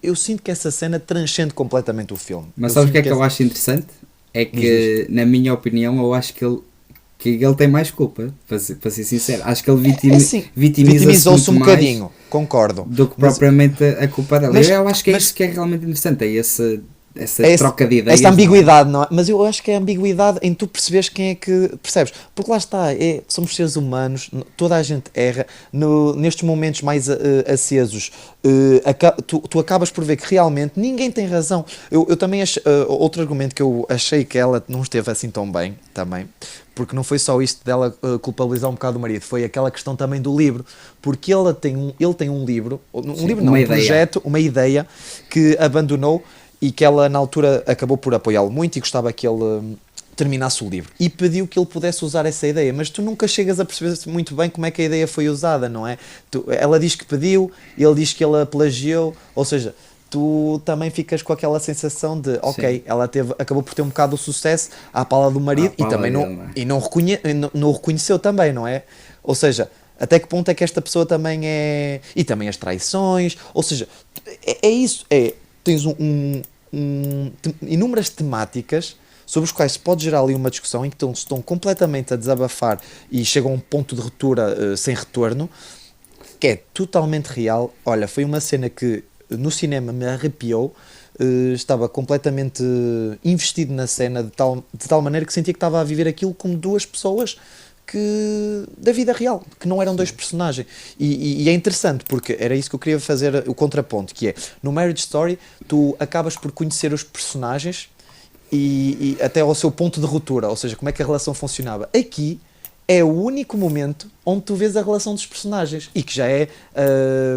eu sinto que essa cena transcende completamente o filme. Mas sabes o que é que eu acho interessante? É que, na minha opinião, eu acho que ele tem mais culpa, para ser sincero. Acho que ele assim, vitimizou-se um muito bocadinho, mais concordo. do que propriamente a culpa dela. Eu acho que é mas- isso que é realmente interessante, é essa É troca de ideias. esta ambiguidade, não é? Mas eu acho que é a ambiguidade em tu perceberes quem é que percebes, porque lá está, somos seres humanos, toda a gente erra. Nestes momentos mais acesos, tu acabas por ver que realmente ninguém tem razão. Eu também outro argumento que eu achei que ela não esteve assim tão bem também, porque não foi só isto dela culpabilizar um bocado o marido, foi aquela questão também do livro, porque ele tem um livro, Sim, livro não, uma um ideia. projeto, uma ideia que abandonou, e que ela na altura acabou por apoiá-lo muito e gostava que ele terminasse o livro, e pediu que ele pudesse usar essa ideia, mas tu nunca chegas a perceber muito bem como é que a ideia foi usada, não é? Ela diz que pediu, ele diz que ela plagiou, ou seja, tu também ficas com aquela sensação de, ok, Sim. ela acabou por ter um bocado o sucesso à pala do marido, e também não reconheceu também, não é? Ou seja, até que ponto é que esta pessoa também é... E também as traições, ou seja, é isso, tens inúmeras temáticas sobre os quais se pode gerar ali uma discussão em que estão completamente a desabafar e chegam a um ponto de ruptura sem retorno, que é totalmente real. Olha, foi uma cena que no cinema me arrepiou, estava completamente investido na cena de tal maneira que sentia que estava a viver aquilo como duas pessoas da vida real, que não eram dois personagens. E é interessante, porque era isso que eu queria fazer o contraponto, que é, no Marriage Story, tu acabas por conhecer os personagens e até ao seu ponto de ruptura, ou seja, como é que a relação funcionava. Aqui é o único momento onde tu vês a relação dos personagens, e que já é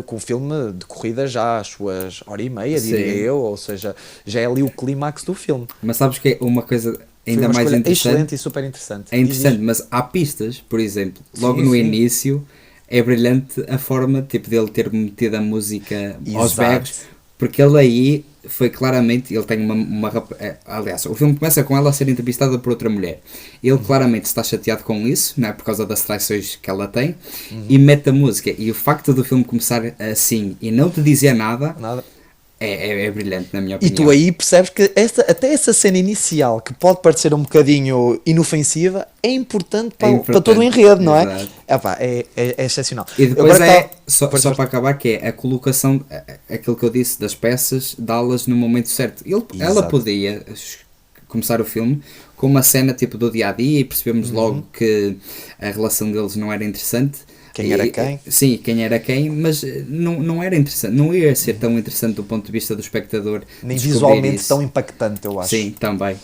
com o filme de corrida já às suas hora e meia, diria eu, ou seja, já é ali o clímax do filme. Mas sabes que é uma coisa ainda mais escolha interessante? excelente e super interessante. É interessante, mas há pistas, por exemplo, logo no início é brilhante a forma tipo dele ter metido a música aos berros, porque ele aí foi claramente, ele tem aliás, o filme começa com ela a ser entrevistada por outra mulher, ele claramente está chateado com isso, não é, por causa das traições que ela tem, e mete a música, e o facto do filme começar assim e não te dizer nada. É brilhante, na minha opinião. E tu aí percebes que até essa cena inicial, que pode parecer um bocadinho inofensiva, é importante para todo o enredo, não é? É excepcional. E depois só para acabar, que é a colocação, aquilo que eu disse, das peças, dá-las no momento certo. Ela podia começar o filme com uma cena tipo do dia-a-dia e percebemos logo que a relação deles não era interessante. Quem era quem? Sim, quem era quem, mas não era interessante, não ia ser tão interessante do ponto de vista do espectador. Nem visualmente isso. Tão impactante, eu acho. Sim, também.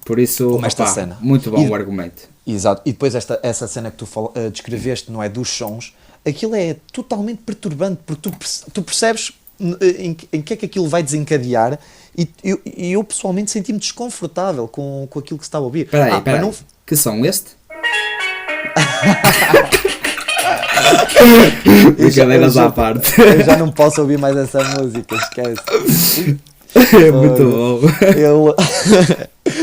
Por isso, como esta cena. Muito bom o argumento. Exato. E depois essa cena que tu descreveste, não é, dos sons, aquilo é totalmente perturbante, porque tu percebes em que é que aquilo vai desencadear, e eu pessoalmente senti-me desconfortável com aquilo que se estava a ouvir. Espera aí. Não... Que som este? Brincadeiras à parte. Eu já não posso ouvir mais essa música, esquece. É muito bom.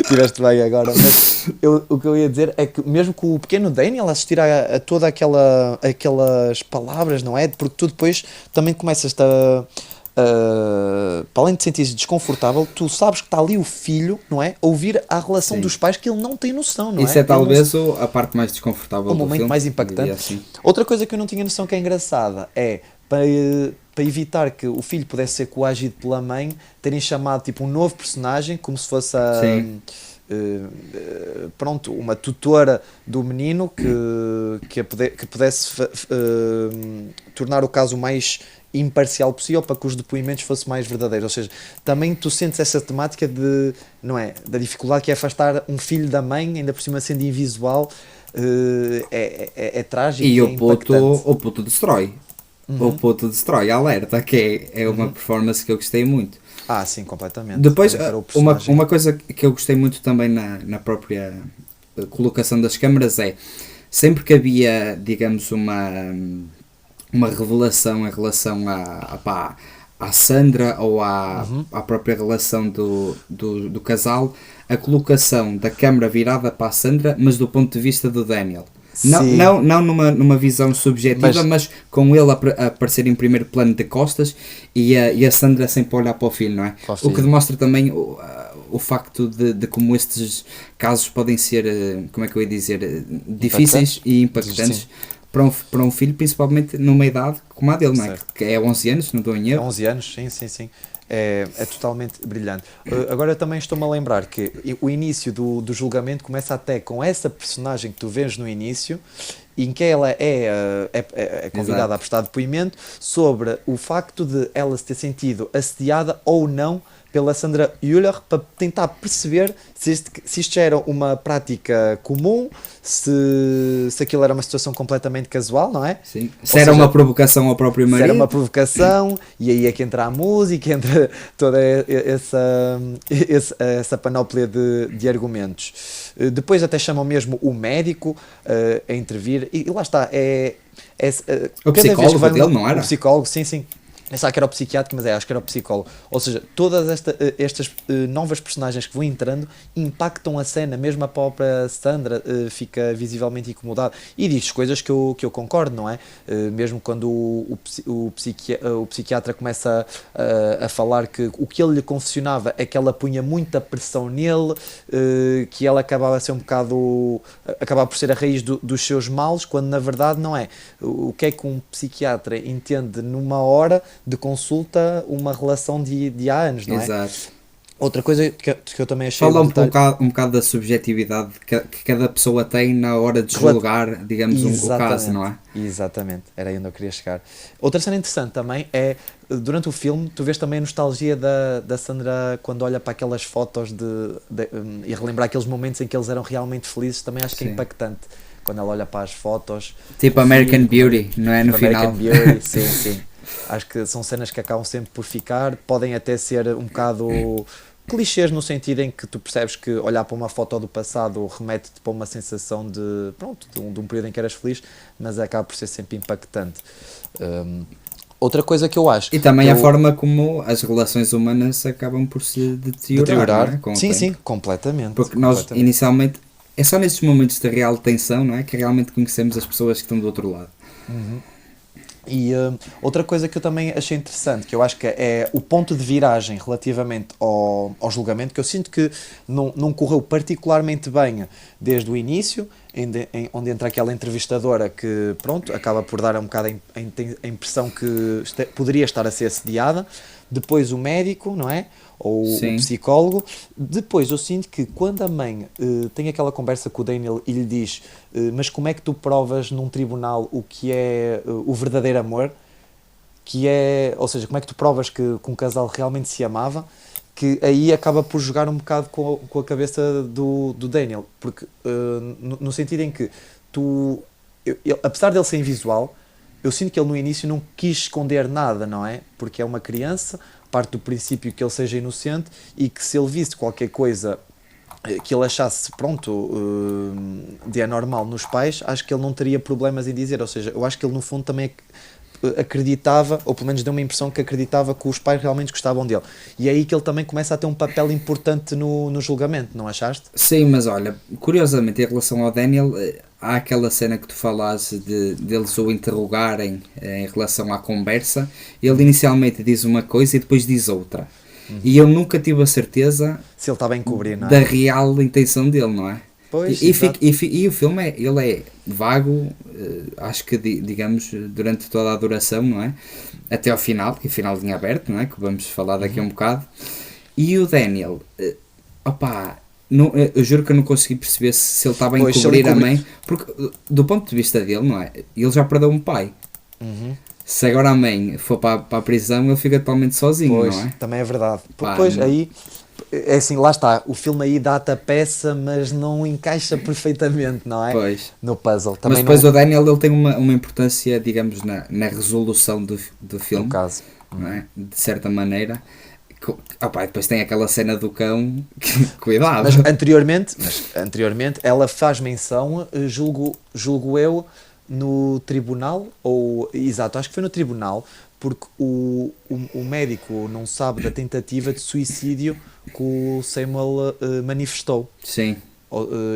tiveste bem agora. Mas o que eu ia dizer é que mesmo que o pequeno Daniel assistir a toda aquelas palavras, não é? Porque tu depois também começas-te para além de sentir-se desconfortável, tu sabes que está ali o filho, não é? A ouvir a relação Sim. dos pais que ele não tem noção, não é? Isso é Ele não- talvez a parte mais desconfortável o do momento filme. mais diria impactante. assim. Outra coisa que eu não tinha noção que é engraçada é para evitar que o filho pudesse ser coagido pela mãe, terem chamado tipo um novo personagem, como se fosse Sim. pronto, uma tutora do menino que pudesse tornar o caso o mais imparcial possível para que os depoimentos fossem mais verdadeiros. Ou seja, também tu sentes essa temática de, não é, da dificuldade que é afastar um filho da mãe, ainda por cima sendo invisual, é trágico E e é o impactante. puto destrói. O puto destrói, alerta, que é uma performance que eu gostei muito. Ah, sim, completamente. Depois, Ele encarou o uma, personagem. uma coisa que eu gostei muito também na própria colocação das câmaras é sempre que havia, digamos, uma revelação em relação à Sandra ou à própria relação do casal, a colocação da câmara virada para a Sandra, mas do ponto de vista do Daniel. Não, Sim, não numa visão subjetiva, mas mas com ele a aparecer em primeiro plano de costas e a Sandra sempre a olhar para o filho, não é? para o O que filho. demonstra também o facto de como estes casos podem ser, como é que eu ia dizer, difíceis Impactantes? e Sim, impactantes para um filho, principalmente numa idade como a dele, não é? certo. Que é 11 anos, se não estou em É erro. 11 anos, sim, sim, sim. É totalmente brilhante. Agora também estou-me a lembrar que o início do julgamento começa até com essa personagem que tu vês no início, em que ela é convidada a Exato. prestar depoimento sobre o facto de ela se ter sentido assediada ou não pela Sandra Hüller, para tentar perceber se isto era uma prática comum, se aquilo era uma situação completamente casual, não é? Sim. Se Ou era seja, uma provocação ao próprio se era uma marido. provocação, e aí é que entra a música, entra toda essa panóplia de argumentos. Depois até chamam mesmo o médico a intervir, e lá está, O cada vez que psicólogo vai dele, não o era? psicólogo, sim, sim. Pensava que era o psiquiatra, mas acho que era o psicólogo. Ou seja, todas estas novas personagens que vão entrando impactam a cena, mesmo a própria Sandra fica visivelmente incomodada e diz coisas que eu concordo, não é? Mesmo quando o psiquiatra começa a falar que o que ele lhe confessionava é que ela punha muita pressão nele, que ela acabava a ser acabava por ser a raiz dos seus males, quando na verdade não é. O que é que um psiquiatra entende numa hora de consulta uma relação de há anos, não é? Exato. Outra coisa que eu também achei Fala um detalhe. um bocado da subjetividade que cada pessoa tem na hora de Rela- julgar, digamos, o caso, não é? Exatamente, era aí onde eu queria chegar. Outra cena interessante também é, durante o filme, tu vês também a nostalgia da Sandra quando olha para aquelas fotos e relembrar aqueles momentos em que eles eram realmente felizes, também acho que é Sim. impactante. Quando ela olha para as fotos. Tipo com o American filho, Beauty, não é? No tipo American final. Beauty, sim, sim. Acho que são cenas que acabam sempre por ficar, podem até ser um bocado clichês no sentido em que tu percebes que olhar para uma foto do passado remete-te para uma sensação de um período em que eras feliz, mas acaba por ser sempre impactante. Outra coisa que eu acho E também que a forma como as relações humanas acabam por se deteriorar, não é? Com o sim, tempo. sim, completamente. Porque nós, completamente. inicialmente, é só nesses momentos de real tensão, não é? Que realmente conhecemos as pessoas que estão do outro lado. E outra coisa que eu também achei interessante, que eu acho que é o ponto de viragem relativamente ao julgamento, que eu sinto que não correu particularmente bem desde o início, onde entra aquela entrevistadora que, pronto, acaba por dar um bocado a impressão que poderia estar a ser assediada, depois o médico, não é? Ou o Sim. psicólogo. Depois eu sinto que quando a mãe tem aquela conversa com o Daniel e lhe diz mas como é que tu provas num tribunal o que é o verdadeiro amor, que é, ou seja, como é que tu provas que um casal realmente se amava, que aí acaba por jogar um bocado com a cabeça do Daniel, porque no sentido em que apesar dele ser invisual, eu sinto que ele no início não quis esconder nada, não é? Porque é uma criança, parte do princípio que ele seja inocente e que se ele visse qualquer coisa que ele achasse, pronto, de anormal nos pais, acho que ele não teria problemas em dizer, ou seja, eu acho que ele no fundo também acreditava, ou pelo menos deu uma impressão que acreditava que os pais realmente gostavam dele. E é aí que ele também começa a ter um papel importante no julgamento, não achaste? Sim, mas olha, curiosamente, em relação ao Daniel, há aquela cena que tu falaste deles o interrogarem em relação à conversa. Ele inicialmente diz uma coisa e depois diz outra. E eu nunca tive a certeza Se ele estava a encobrir, não da é? real intenção dele, não é? Pois, E, exato. e o filme ele é vago, acho que digamos durante toda a duração, não é? Até ao final, e finalzinho aberto, não é? Que vamos falar daqui a um bocado. E o Daniel, opá, não, eu juro que eu não consegui perceber se ele estava a Pois, se ele encobrir a encobri- mãe, porque do ponto de vista dele, não é? Ele já perdeu um pai. Uhum. Se agora a mãe for para a prisão, ele fica totalmente sozinho, não Pois, é? também é verdade. Pá, Pois, aí, é assim, lá está, o filme aí dá-te a peça, mas não encaixa perfeitamente, não é? pois. No puzzle. Mas Também depois não, o Daniel ele tem uma importância, digamos, na resolução do no filme, caso. não é? De certa maneira. Opá, depois tem aquela cena do cão, que, cuidado. Mas anteriormente ela faz menção, julgo eu, no tribunal, ou exato, acho que foi no tribunal, porque o médico não sabe da tentativa de suicídio que o Samuel manifestou. Sim,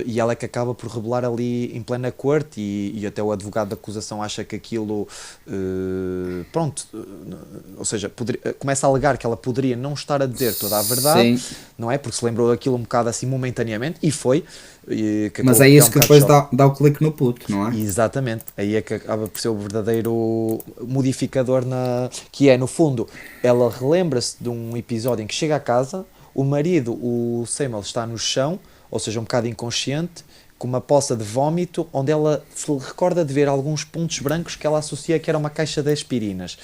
E ela é que acaba por revelar ali em plena corte e até o advogado da acusação acha que aquilo pronto, ou seja, começa a alegar que ela poderia não estar a dizer toda a verdade, sim. não é? Porque se lembrou daquilo um bocado assim momentaneamente e foi, que Mas acabou é por criar isso um que bocado de depois choque. dá o clique no puto, não é? Exatamente, aí é que acaba por ser o verdadeiro modificador que é, no fundo, ela relembra-se de um episódio em que chega a casa, o marido, o Samuel, está no chão, ou seja, um bocado inconsciente, com uma poça de vómito, onde ela se recorda de ver alguns pontos brancos que ela associa que era uma caixa de aspirinas,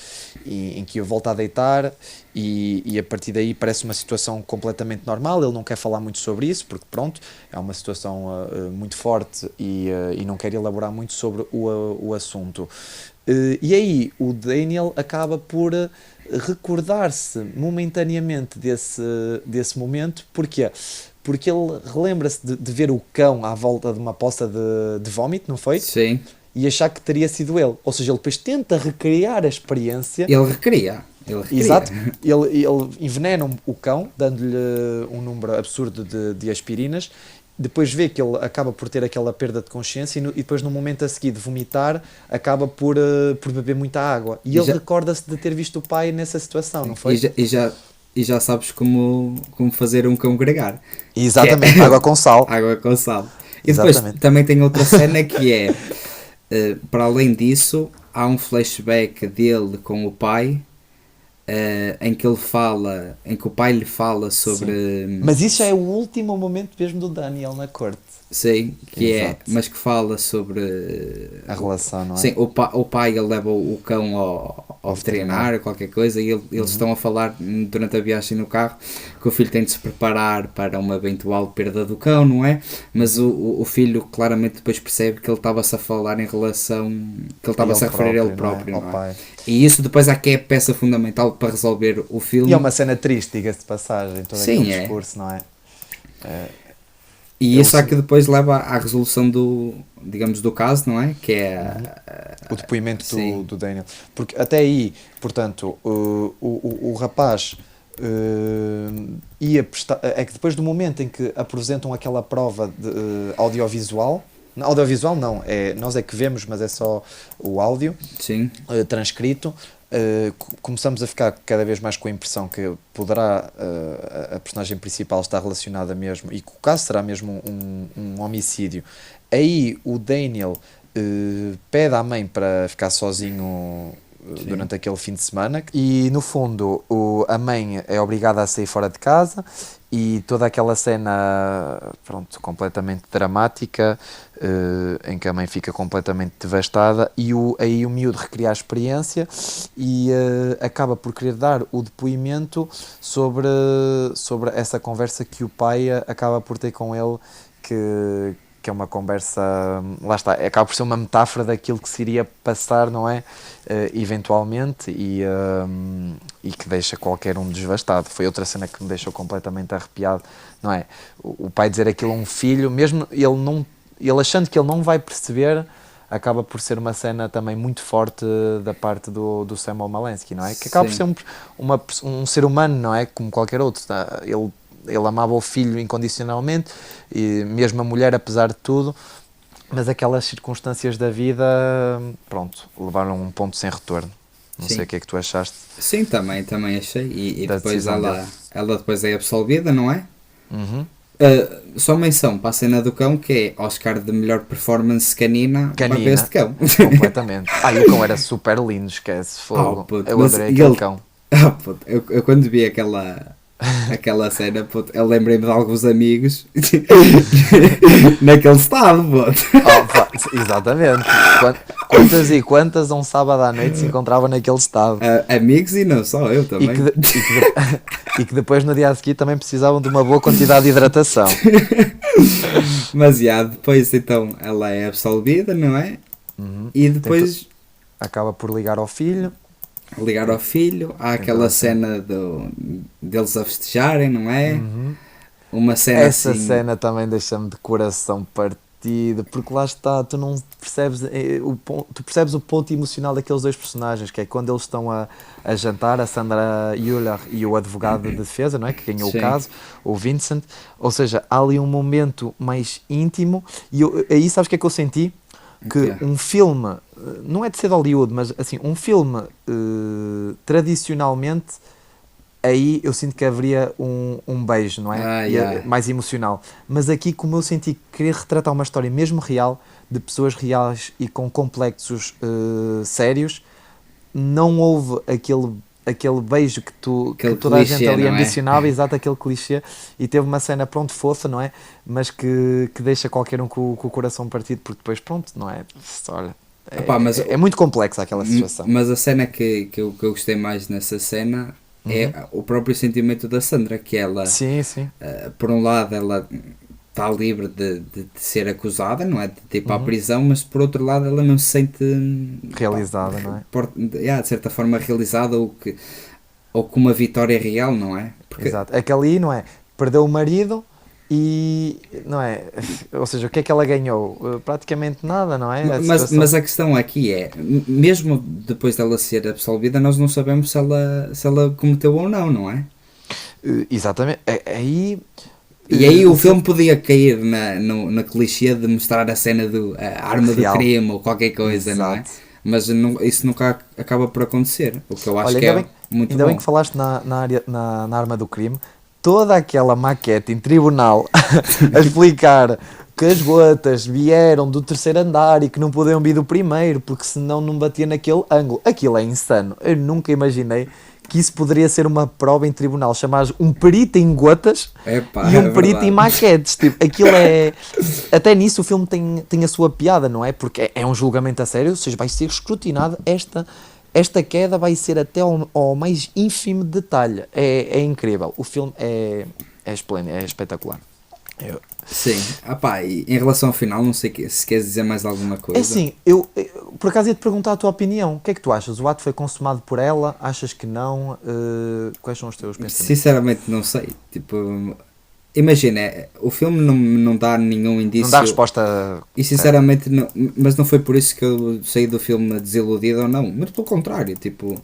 em que o volta a deitar e a partir daí parece uma situação completamente normal. Ele não quer falar muito sobre isso, porque pronto, é uma situação muito forte e não quer elaborar muito sobre o assunto. E aí o Daniel acaba por recordar-se momentaneamente desse momento. Porquê? Porque ele relembra-se de ver o cão à volta de uma poça de vómito, não foi? Sim. E achar que teria sido ele. Ou seja, ele depois tenta recriar a experiência. Ele recria. Ele recria. Exato. Ele envenena o cão, dando-lhe um número absurdo de aspirinas. Depois vê que ele acaba por ter aquela perda de consciência e depois no momento a seguir de vomitar acaba por beber muita água. E E ele já, recorda-se de ter visto o pai nessa situação, não e foi? já, e já, e já sabes como fazer um cão gregar. Que é Exatamente, água com sal. água com sal. E depois Exatamente. também tem outra cena que é, para além disso, há um flashback dele com o pai, em que ele fala, em que o pai lhe fala Sim. sobre, Mas isso já é o último momento mesmo do Daniel na corte. sim, que é, Exato. mas que fala sobre, A relação, não é? sim, o pai ele leva o cão ao Ao veterinário. veterinário, qualquer coisa, e eles estão a falar durante a viagem no carro que o filho tem de se preparar para uma eventual perda do cão, não é? Mas o filho claramente depois percebe que ele estava-se a falar em relação, que ele estava-se a referir a ele próprio, Ao não é? pai. E isso depois é que é a peça fundamental para resolver o filme. E é uma cena triste, diga-se de passagem, todo Sim, aquele é. discurso, não é? E Eu isso é sim. que depois leva à resolução digamos, do caso, não é? Que é, O depoimento sim. do Daniel. Porque até aí, portanto, o rapaz ia prestar. É que depois do momento em que apresentam aquela prova de audiovisual. Audiovisual não, nós é que vemos, mas é só o áudio Sim, transcrito. Começamos a ficar cada vez mais com a impressão que poderá a personagem principal estar relacionada mesmo e que o caso será mesmo um homicídio. Aí o Daniel pede à mãe para ficar sozinho durante aquele fim de semana e no fundo a mãe é obrigada a sair fora de casa e toda aquela cena, pronto, completamente dramática, em que a mãe fica completamente devastada e aí o miúdo recria a experiência e acaba por querer dar o depoimento sobre essa conversa que o pai acaba por ter com ele, que é uma conversa, lá está, acaba por ser uma metáfora daquilo que se iria passar, não é? Eventualmente, e que deixa qualquer um devastado. Foi outra cena que me deixou completamente arrepiado, não é? O pai dizer aquilo a um filho, mesmo ele achando que ele não vai perceber, acaba por ser uma cena também muito forte da parte do Samuel Malensky, não é? Que acaba por ser um ser humano, não é? Como qualquer outro, tá? Ele amava o filho incondicionalmente, e mesmo a mulher, apesar de tudo, mas aquelas circunstâncias da vida, pronto, levaram a um ponto sem retorno. Não sei o que é que tu achaste. Sim, também achei. E depois decisão ela depois é absolvida, não é? Uhum. Só menção para a cena do cão, que é Oscar de melhor performance canina para este cão. Completamente. E o cão era super lindo, esquece, fogo. Eu adorei aquele cão. Puto, eu quando vi aquela cena, puto, eu lembrei-me de alguns amigos naquele estado, puto. Exatamente. Quantas um sábado à noite se encontrava naquele estado? Amigos e não só, eu também. E que depois no dia a seguir também precisavam de uma boa quantidade de hidratação. Mas depois então ela é absolvida, não é? Uhum. E depois acaba por ligar ao filho. Há aquela cena deles a festejarem, não é? Uhum. Uma cena Essa assim... cena também deixa-me de coração partido, porque lá está, tu não percebes tu percebes o ponto emocional daqueles dois personagens, que é quando eles estão a jantar, a Sandra Hüller e o advogado de defesa, não é? Que ganhou o caso, o Vincent. Ou seja, há ali um momento mais íntimo, e aí sabes o que é que eu senti? Que um filme, não é de ser de Hollywood, mas assim, um filme tradicionalmente, aí eu sinto que haveria um beijo, não é? Mais emocional. Mas aqui, como eu senti que queria retratar uma história mesmo real, de pessoas reais e com complexos sérios, não houve aquele beijo que toda a gente ali ambicionava, exato, aquele clichê, e teve uma cena, pronto, fofa, não é? Mas que deixa qualquer um com o coração partido, porque depois, pronto, não é? Olha, é muito complexa aquela situação. Mas a cena que eu gostei mais nessa cena é o próprio sentimento da Sandra, que ela, sim. Por um lado, ela está livre de ser acusada, não é? De ir para a prisão, mas por outro lado ela não se sente realizada, não é? De certa forma realizada, ou com uma vitória real, não é? Exato. É que ali, não é? Perdeu o marido e, não é? Ou seja, o que é que ela ganhou? Praticamente nada, não é? Mas a questão aqui é, mesmo depois dela ser absolvida, nós não sabemos se ela cometeu ou não é? Exatamente. E aí o filme podia cair na clichê de mostrar a cena a arma real do crime ou qualquer coisa, exato, não é? Mas isso nunca acaba por acontecer, o que eu acho que é muito bom. Ainda bem que falaste na arma do crime, toda aquela maquete em tribunal a explicar que as gotas vieram do terceiro andar e que não podiam vir do primeiro, porque senão não batia naquele ângulo. Aquilo é insano. Eu nunca imaginei que isso poderia ser uma prova em tribunal, chamares um perito em gotas e um perito em maquetes. Tipo, aquilo é... Até nisso o filme tem a sua piada, não é? Porque é um julgamento a sério, ou seja, vai ser escrutinado. Esta queda vai ser até ao mais ínfimo detalhe. É incrível. O filme é esplêndido, é espetacular. Sim, e em relação ao final, não sei se queres dizer mais alguma coisa. É assim, eu por acaso ia-te perguntar a tua opinião. O que é que tu achas? O ato foi consumado por ela? Achas que não? Quais são os teus pensamentos? Sinceramente não sei. Tipo, imagina, o filme não dá nenhum indício. Não dá resposta. E sinceramente, não, mas não foi por isso que eu saí do filme desiludido ou não. Mas pelo contrário, tipo...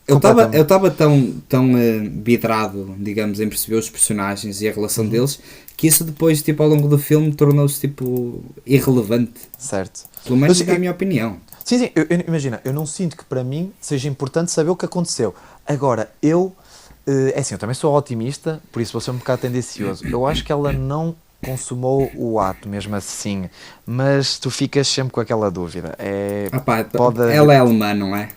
Eu estava tão vidrado, digamos, em perceber os personagens e a relação deles, que isso depois, tipo, ao longo do filme, tornou-se, tipo, irrelevante. Certo. Pelo menos é a minha opinião. Sim, imagina, eu não sinto que para mim seja importante saber o que aconteceu. Agora, eu também sou otimista, por isso vou ser um bocado tendencioso. Eu acho que ela não consumou o ato, mesmo assim, mas tu ficas sempre com aquela dúvida. Ela é alemã, não é?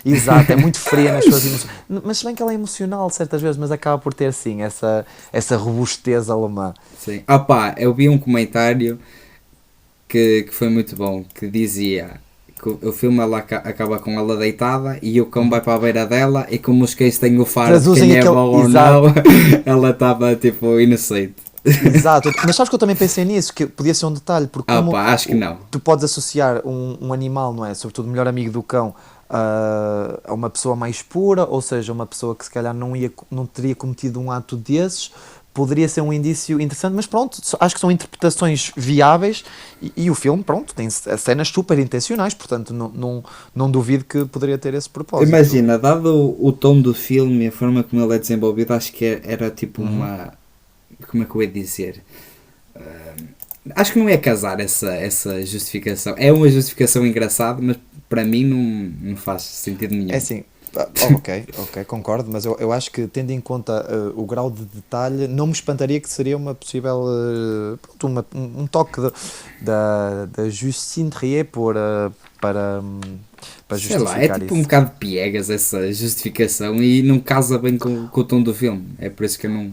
Exato, é muito fria nas suas emoções, mas se bem que ela é emocional certas vezes, mas acaba por ter sim essa robustez alemã. Sim. Eu vi um comentário que foi muito bom, que dizia que o filme acaba com ela deitada e o cão vai para a beira dela, e como os cães têm o faro de quem é bom ou não, ela estava tipo inocente. Exato, mas sabes que eu também pensei nisso, que podia ser um detalhe, porque acho que não. Tu podes associar um animal, não é? Sobretudo o melhor amigo do cão, a uma pessoa mais pura, ou seja, uma pessoa que se calhar não teria cometido um ato desses, poderia ser um indício interessante, mas pronto, acho que são interpretações viáveis e o filme, pronto, tem cenas super intencionais, portanto não duvido que poderia ter esse propósito. Imagina, dado o tom do filme e a forma como ele é desenvolvido, acho que era tipo uma... Como é que eu ia dizer? Acho que não é casar essa justificação. É uma justificação engraçada, mas para mim não faz sentido nenhum. É assim, ok, concordo, mas eu acho que tendo em conta o grau de detalhe, não me espantaria que seria uma possível, pronto, um toque da Justine Triet para Sei lá, é justificar tipo isso. um bocado piegas essa justificação e não casa bem com o tom do filme. É por isso que eu não...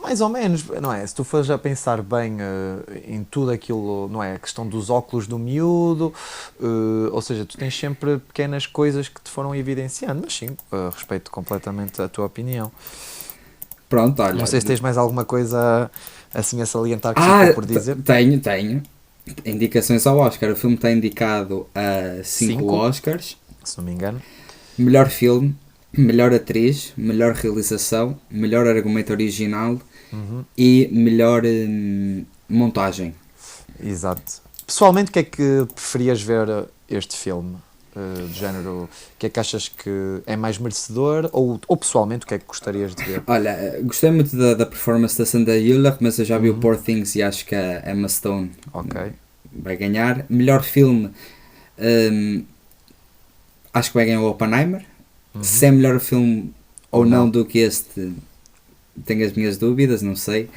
Mais ou menos, não é? Se tu fores a pensar bem em tudo aquilo, não é? A questão dos óculos do miúdo, ou seja, tu tens sempre pequenas coisas que te foram evidenciando, mas sim, respeito completamente a tua opinião. Pronto, olha... Não sei se tens mais alguma coisa assim a salientar que ficou por dizer. Tenho. Indicações ao Oscar. O filme está indicado a 5 Cinco? Oscars. Se não me engano. Melhor filme, melhor atriz, melhor realização, melhor argumento original e melhor montagem. Exato. Pessoalmente, o que é que preferias ver este filme? Do género, o que é que achas que é mais merecedor? Ou pessoalmente, o que é que gostarias de ver? Olha, gostei muito da performance da Sandra Bullock, mas eu já vi o Poor Things e acho que a Emma Stone Ok. vai ganhar. Melhor filme, acho que vai ganhar o Oppenheimer. Se é melhor filme ou não do que este, tenho as minhas dúvidas, não sei.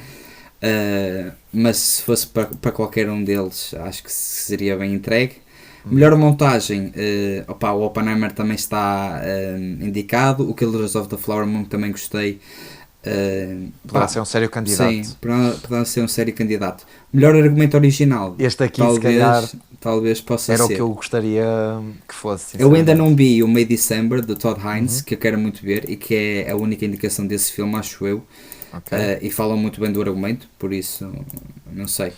Mas se fosse para qualquer um deles, acho que seria bem entregue. Melhor montagem, o Oppenheimer também está indicado. O Killers of the Flower Moon também gostei. Poderá ser um sério candidato. Sim, poderá ser um sério candidato. Melhor argumento original, Este aqui, se calhar, talvez possa era ser. o que eu gostaria que fosse. Eu ainda não vi o May December, do Todd Haynes, que eu quero muito ver e que é a única indicação desse filme, acho eu. Okay. E falam muito bem do argumento, por isso não sei.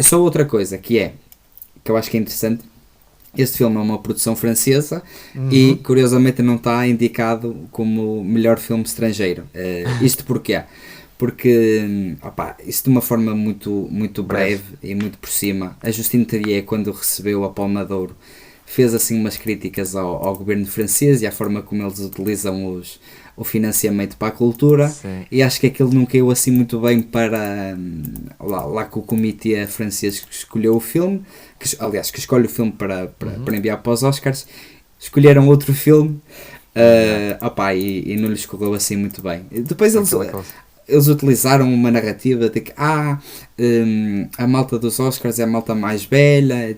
Só outra coisa que eu acho que é interessante. Este filme é uma produção francesa e curiosamente não está indicado como melhor filme estrangeiro. Isto porquê? Porque, isso de uma forma muito breve e muito por cima, a Justine Triet, quando recebeu a Palma de Ouro, fez assim umas críticas ao governo francês e à forma como eles utilizam o financiamento para a cultura. Sim. E acho que aquilo não caiu assim muito bem para lá com o comitê francês que escolheu o filme, que escolhe o filme para enviar para os Oscars. Escolheram outro filme e não lhes correu assim muito bem. Depois eles utilizaram uma narrativa de que a malta dos Oscars é a malta mais velha,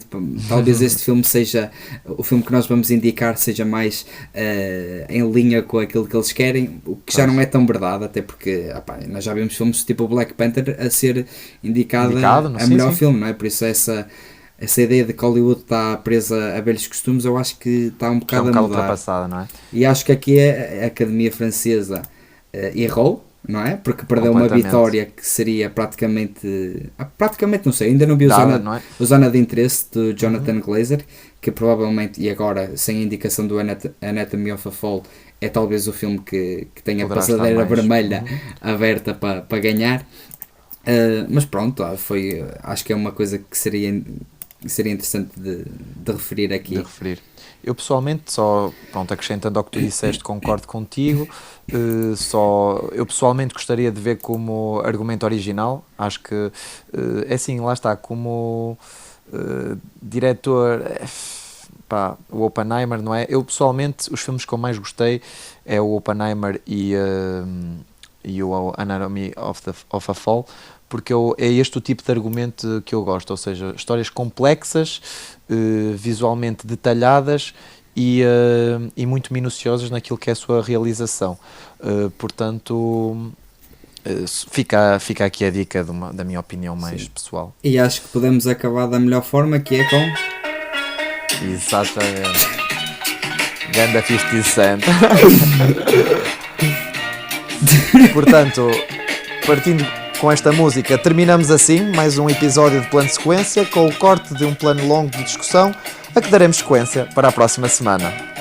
talvez este filme seja o filme que nós vamos indicar seja mais em linha com aquilo que eles querem, o que já não é tão verdade, até porque nós já vimos filmes tipo Black Panther a ser indicado a melhor filme, não é? Por isso essa ideia de que Hollywood está presa a velhos costumes, eu acho que está um bocado a mudar, ultrapassada, não é? E acho que aqui a Academia Francesa errou, não é? Porque perdeu uma vitória que seria praticamente não sei, ainda não vi o Zona de Interesse do Jonathan Glazer, que provavelmente, e agora sem a indicação do Anatomy of a Fall, é talvez o filme que tem a passadeira vermelha aberta para ganhar. Mas pronto, acho que é uma coisa que seria interessante de referir aqui. Eu pessoalmente, acrescentando ao que tu disseste, concordo contigo. Eu pessoalmente gostaria de ver como argumento original. Acho que é assim, lá está, como diretor, o Oppenheimer, não é? Eu pessoalmente, os filmes que eu mais gostei é o Oppenheimer e o Anatomy of a Fall, porque é este o tipo de argumento que eu gosto, ou seja, histórias complexas, visualmente detalhadas e muito minuciosas naquilo que é a sua realização. Portanto, fica aqui a dica da minha opinião mais pessoal. E acho que podemos acabar da melhor forma, que é com... Exatamente. Ganda 50 Cent. Portanto, partindo com esta música, terminamos assim mais um episódio de Plano de Sequência, com o corte de um plano longo de discussão, a que daremos sequência para a próxima semana.